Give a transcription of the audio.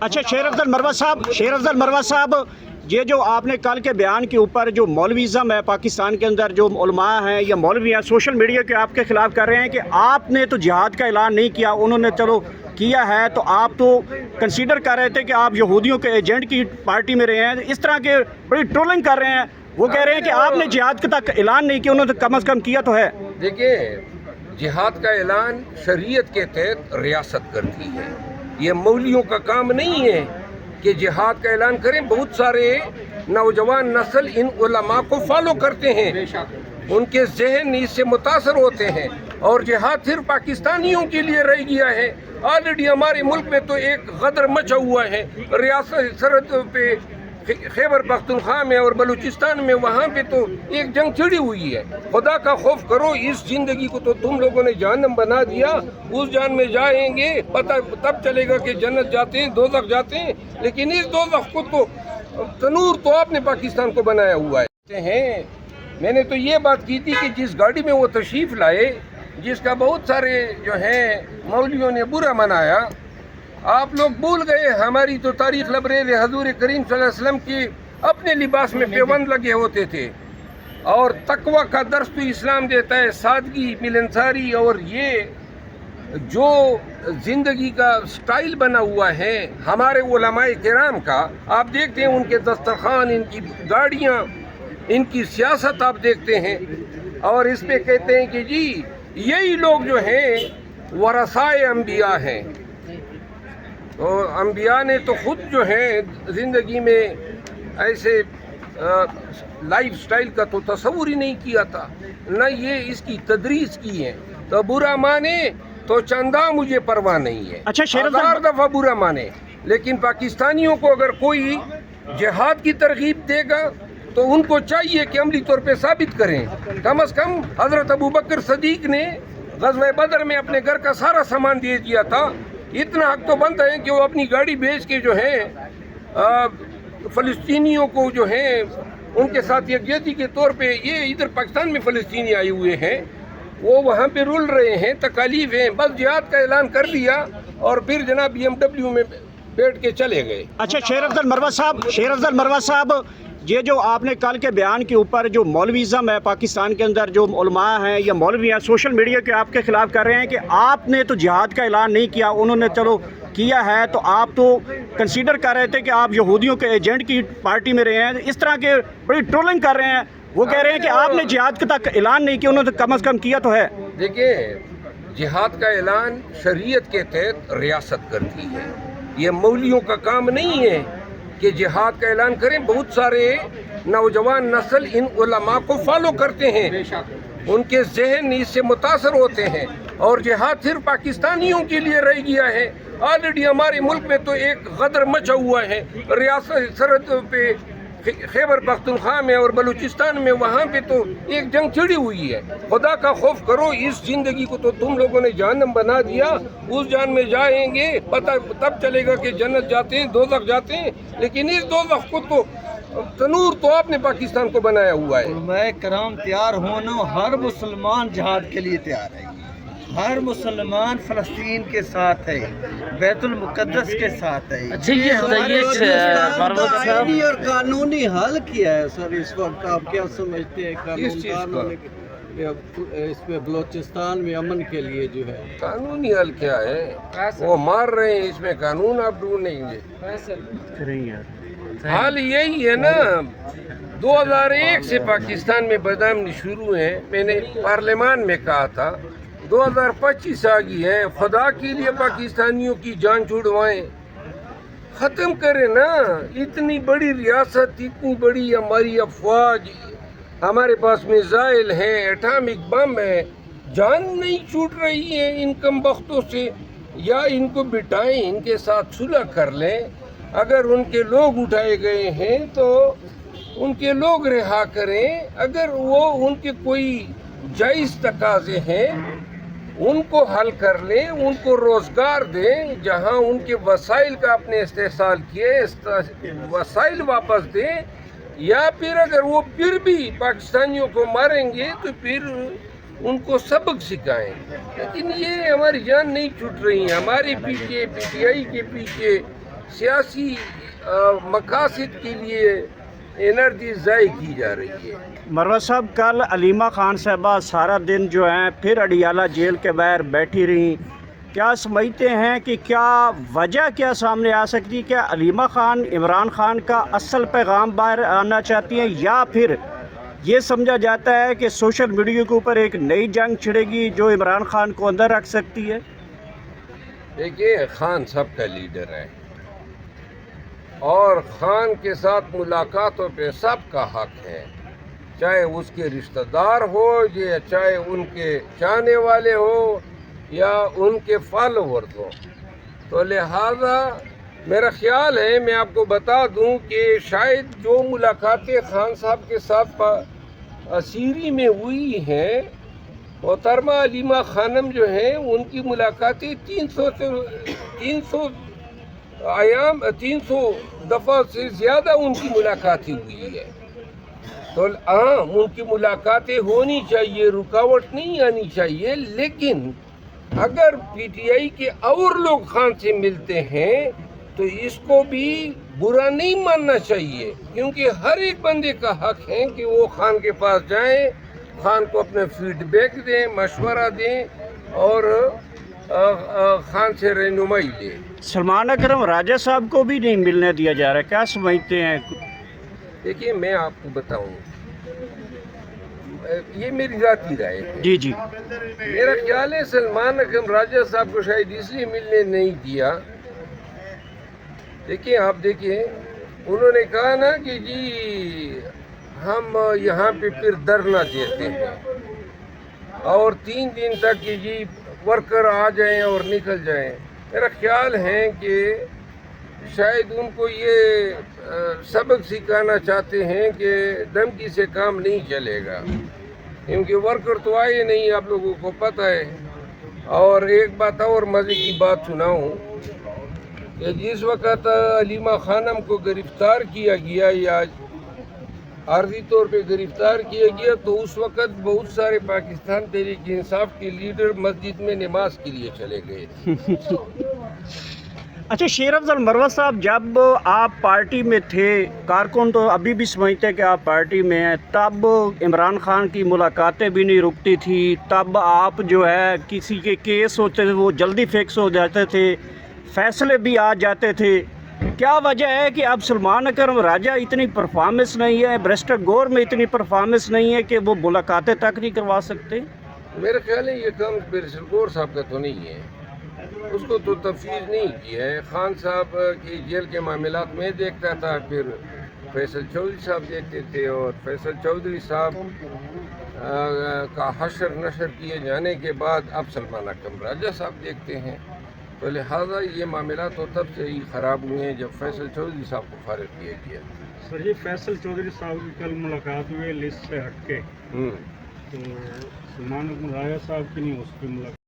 अच्छा शेर अफजल मरवा साहब, ये जो आपने कल के बयान के ऊपर जो मौलवीज़म है पाकिस्तान के अंदर, जो उलमा हैं या मौलवी हैं, सोशल मीडिया के आपके खिलाफ कर रहे हैं कि आपने तो जिहाद का ऐलान नहीं किया, उन्होंने चलो किया है, तो आप तो कंसीडर कर रहे थे कि आप यहूदियों के एजेंट की पार्टी में रहे हैं। इस तरह के बड़ी ट्रोलिंग कर रहे हैं। वो कह रहे हैं कि आपने जिहाद का तक ऐलान नहीं किया, उन्होंने कम अज़ कम किया तो है। देखिए, जिहाद का ऐलान शरीयत के तहत रियासत करती है। ये मौलियों का काम नहीं है कि जिहाद का ऐलान करें। बहुत सारे नौजवान नस्ल इन उलमा को फॉलो करते हैं, उनके जहन इससे मुतासर होते हैं, और जिहाद सिर्फ पाकिस्तानियों के लिए रह गया है। ऑलरेडी हमारे मुल्क में तो एक गदर मचा हुआ है। रियासत सरहद पे खैबर पख्तूनख्वा में और बलूचिस्तान में, वहाँ पे तो एक जंग छिड़ी हुई है। खुदा का खौफ करो, इस जिंदगी को तो तुम लोगों ने जहन्नम बना दिया। उस जान में जाएंगे, पता तब चलेगा कि जन्नत जाते हैं, दोज़ख जाते हैं। लेकिन इस दोज़ख को तो तनूर तो आपने पाकिस्तान को बनाया हुआ है। मैंने तो ये बात की थी कि जिस गाड़ी में वो तशरीफ़ लाए, जिसका बहुत सारे जो हैं मौलवियों ने बुरा मनाया, आप लोग भूल गए हमारी तो तारीख लबरेज हजूर करीम सल्लल्लाहु अलैहि वसल्लम के अपने लिबास में पेवंद लगे होते थे। और तकवा का दर्स तो इस्लाम देता है, सादगी, मिलनसारी, और ये जो ज़िंदगी का स्टाइल बना हुआ है हमारे उलमाए किराम का, आप देखते हैं उनके दस्तरखान, इनकी गाड़ियाँ, इनकी सियासत आप देखते हैं। और इस पे कहते हैं कि जी यही लोग जो हैं वरसाए अंबिया हैं। तो अंबिया ने तो खुद जो है ज़िंदगी में ऐसे लाइफ स्टाइल का तो तस्वुर ही नहीं किया था, न ये इसकी तदरीस की है। तो बुरा माने तो चंदा मुझे परवाह नहीं है। अच्छा, हजार दफ़ा बुरा माने, लेकिन पाकिस्तानियों को अगर कोई जिहाद की तरगीब देगा तो उनको चाहिए कि अमली तौर पे साबित करें। कम अज़ कम हज़रत अबू बकर सदीक ने ग़ज़वे बदर में अपने घर का सारा सामान दे दिया था। इतना हक तो बनता है कि वो अपनी गाड़ी बेच के जो है फ़लस्तीनियों को जो है उनके साथ यकजहती के तौर पे, ये इधर पाकिस्तान में फ़लस्तीनी आए हुए हैं, वो वहाँ पे रुल रहे हैं, तकालीफ हैं, बस जिहाद का ऐलान कर दिया और फिर जनाब BMW में बैठ के चले गए। अच्छा शेर अफजल मरवा साहब, ये जो आपने कल के बयान के ऊपर जो मौलवीज़म है पाकिस्तान के अंदर, जो उलमा हैं या मौलवी हैं, सोशल मीडिया के आपके खिलाफ कर रहे हैं कि आपने तो जिहाद का ऐलान नहीं किया, उन्होंने चलो किया है, तो आप तो कंसीडर कर रहे थे कि आप यहूदियों के एजेंट की पार्टी में रहे हैं। इस तरह के बड़ी ट्रोलिंग कर रहे हैं। वो कह रहे हैं कि आपने जिहाद का तक ऐलान नहीं किया, उन्होंने कम अज़ कम किया तो है। देखिए, जिहाद का ऐलान शरीयत के तहत रियासत करती है। ये मौलियों का काम नहीं है कि जिहाद का ऐलान करें। बहुत सारे नौजवान नस्ल इन उलमा को फॉलो करते हैं, उनके जहन इससे मुतासर होते हैं, और जिहाद सिर्फ पाकिस्तानियों के लिए रह गया है। ऑलरेडी हमारे मुल्क में तो एक गदर मचा हुआ है। रियासत सरहद पे खैबर पख्तूनख्वा में और बलूचिस्तान में, वहाँ पे तो एक जंग छिड़ी हुई है। खुदा का खौफ करो, इस जिंदगी को तो तुम लोगों ने जहन्नम बना दिया। उस जान में जाएंगे, पता तब चलेगा कि जन्नत जाते हैं, दोज़ख जाते हैं। लेकिन इस दोज़ख को तो तनूर तो आपने पाकिस्तान को बनाया हुआ है। उलमाए कराम तैयार होना, हर मुसलमान जिहाद के लिए तैयार है। हर मुसलमान फ़लस्तीन के साथ है, बैतुल मुक़द्दस के साथ है। अच्छा, ये और कानूनी हल किया है सर इस वक्त। आप क्या समझते हैं कानून इस पे बलोचिस्तान में अमन के लिए जो है कानूनी हल क्या है? वो मार रहे हैं, इसमें कानून आप ढूंढेंगे? हाल यही है ना, 2001 से पाकिस्तान में बदनामी शुरू है। मैंने पार्लियामान में कहा था 2025 आ गई है। खुदा के लिए पाकिस्तानियों की जान छुड़वाएं, ख़त्म करें ना। इतनी बड़ी रियासत, इतनी बड़ी हमारी अफवाज, हमारे पास मिसाइल हैं, एटॉमिक बम है, जान नहीं छूट रही है इन कम वक्तों से। या इनको बिठाएं, इनके साथ सुलह कर लें। अगर उनके लोग उठाए गए हैं तो उनके लोग रिहा करें। अगर वो उनके कोई जायज़ तकाजे हैं उनको हल कर लें, उनको रोज़गार दें। जहां उनके वसाइल का अपने इस्तेसाल किए, वसाइल वापस दें। या फिर अगर वो फिर भी पाकिस्तानियों को मारेंगे तो फिर उनको सबक सिखाएं। लेकिन ये हमारी जान नहीं छूट रही है। हमारे पीछे PTI के पीछे سیاسی مقاصد کے لیے انرجی ضائع کی جا رہی ہے۔ مروت صاحب، کل علیمہ خان صاحبہ سارا دن جو ہیں پھر اڈیالہ جیل کے باہر بیٹھی رہیں، کیا سمجھتے ہیں کہ کیا وجہ کیا سامنے آ سکتی ہے؟ کیا علیمہ خان عمران خان کا اصل پیغام باہر آنا چاہتی ہیں، یا پھر یہ سمجھا جاتا ہے کہ سوشل میڈیا کے اوپر ایک نئی جنگ چھڑے گی جو عمران خان کو اندر رکھ سکتی ہے؟ دیکھیے، خان سب کا لیڈر ہے اور خان کے ساتھ ملاقاتوں پہ سب کا حق ہے، چاہے اس کے رشتہ دار ہو یا چاہے ان کے چاہنے والے ہو یا ان کے فالوورز ہو۔ تو لہذا میرا خیال ہے، میں آپ کو بتا دوں کہ شاید جو ملاقاتیں خان صاحب کے ساتھ سیری میں ہوئی ہیں، محترمہ علیمہ خانم جو ہیں ان کی ملاقاتیں 300 دفعہ سے زیادہ ان کی ملاقاتیں ہوئی ہے۔ تو ان کی ملاقاتیں ہونی چاہیے، رکاوٹ نہیں آنی چاہیے، لیکن اگر پی ٹی آئی کے اور لوگ خان سے ملتے ہیں تو اس کو بھی برا نہیں ماننا چاہیے، کیونکہ ہر ایک بندے کا حق ہے کہ وہ خان کے پاس جائیں، خان کو اپنے فیڈ بیک دیں، مشورہ دیں اور خان سے رہنمائی لیں۔ سلمان اکرم راجہ صاحب کو بھی نہیں ملنے دیا جا رہا، کیا سمجھتے ہیں؟ دیکھیے، میں آپ کو بتاؤں، یہ میری ذاتی رائے ہے۔ جی جی، میرا خیال ہے سلمان اکرم راجہ صاحب کو شاید اس لیے ملنے نہیں دیا۔ دیکھیں، آپ دیکھیں، انہوں نے کہا نا کہ جی ہم یہاں پہ پھر دھرنا دیتے ہیں اور 3 دن تک کہ جی ورکر آ جائیں اور نکل جائیں۔ میرا خیال ہے کہ شاید ان کو یہ سبق سکھانا چاہتے ہیں کہ دھمکی سے کام نہیں چلے گا، کیونکہ ورکر تو آئے نہیں، آپ لوگوں کو پتہ ہے۔ اور ایک بات اور مزے کی بات سناؤں کہ جس وقت علیمہ خانم کو گرفتار کیا گیا یا عارضی طور پہ گرفتار کیا گیا تو اس وقت بہت سارے پاکستان تحریک انصاف کے لیڈر مسجد میں نماز کے لیے چلے گئے تھے۔ اچھا شیر افضل مروت صاحب، جب آپ پارٹی میں تھے، کارکن تو ابھی بھی سمجھتے کہ آپ پارٹی میں ہیں، تب عمران خان کی ملاقاتیں بھی نہیں رکتی تھی، تب آپ جو ہے کسی کے کیس ہوتے تھے وہ جلدی فکس ہو جاتے تھے، فیصلے بھی آ جاتے تھے۔ کیا وجہ ہے کہ اب سلمان اکرم راجہ اتنی پرفارمنس نہیں ہے، بیرسٹر گور میں اتنی پرفارمنس نہیں ہے کہ وہ ملاقاتیں تک نہیں کروا سکتے؟ میرا خیال ہے یہ کام بیرسٹر گور صاحب کا تو نہیں ہے، اس کو تو تفویض نہیں کی ہے۔ خان صاحب کی جیل کے معاملات میں دیکھتا تھا، پھر فیصل چودھری صاحب دیکھتے تھے، اور فیصل چودھری صاحب کا حشر نشر کیے جانے کے بعد اب سلمان اکرم راجہ صاحب دیکھتے ہیں۔ تو لہٰذا یہ معاملات تو تب سے ہی خراب ہوئے ہیں جب فیصل چودھری صاحب کو فارغ کیا گیا۔ سر جی، فیصل چودھری صاحب کی کل ملاقات ہوئی لسٹ سے ہٹ کے، تو سلمان اکرم راجہ صاحب کی نہیں، اس کی ملاقات